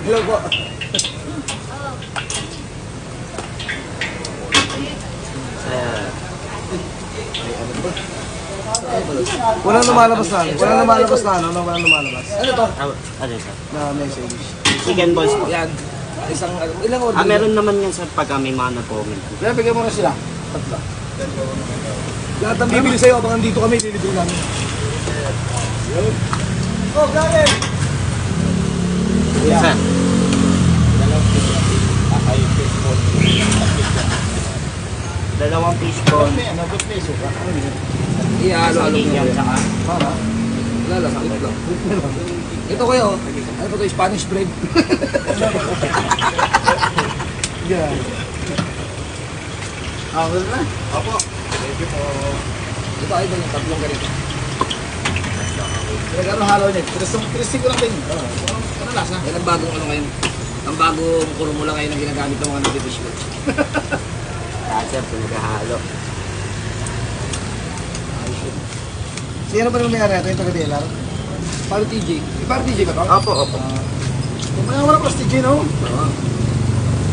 Hello po. Walang lumalabas na ano? Walang lumalabas na ano? Walang lumalabas. Ano to? Ano ito? Na message. Chicken balls po. Yan. Isang, ilang order? Meron naman yan sa pagka may mga nag-comment. Kaya bigyan mo na sila. Tatlo. Lahat ng bibili sa'yo, abangan dito kami, lilibre namin. Oh, galing! Sir. Dalawang fish ball. Ihalo-halo mo Yan, yan. saka. Para? Wala lang, sakit lang. Ito kayo, ano ba ito, Spanish bread? Yan. Wala na. Opo. Thank you po. Ito ay yung tatlong ganito. Ano halo niya? Tristing ko lang din. Ano lasa? Yan ang bagong ano ngayon. Ang bagong kurumula ngayon na ginagamit ng mga nagtifish ko. Sir, pinagahalo. Sino ba naman may-ari natin? Yung taga-DLR? Paro TJ. Paro TJ ba ito? Opo, opo. Kumaya wala plastic yun, no?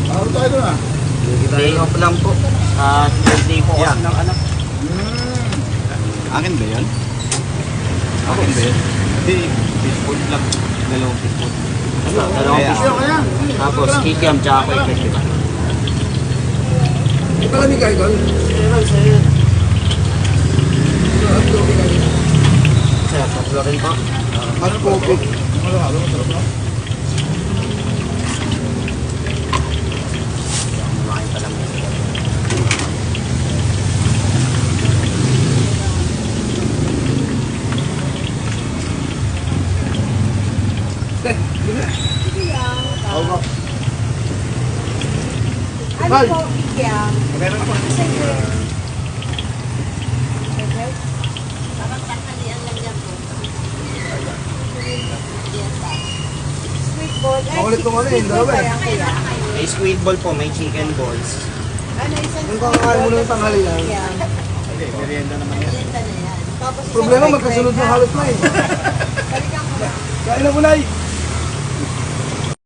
Ano tayo doon, ah? Day off lang po. Day po kasi ng anak. Akin ba yun? Akin ba yun? Hindi, fishbowl lang. Dalawang fishbowl. Dalawang fish Kaya, ball. kaya. Tapos kikiam tsaka kwek kwek. Ito lang yung guide, Meron sir. Sir, tatlo rin po. Ano coffee? Ano halo? Masarap na. Kumain pa lang. Ako. Ano po, Kiam? Meron po. Sige. Sweet ball. Makulit ko muna yung dalawa eh. Kaya. May squid ball po, may chicken balls. Ano isang Yung kakakain mo na yung tanghali lang. Kiam? Hindi, merienda naman yan. Merienda na yan. Tapos isang Problema, kwek-kwek. magkasunod na halos na eh. Balikan ko na. Kain na mo, Nay!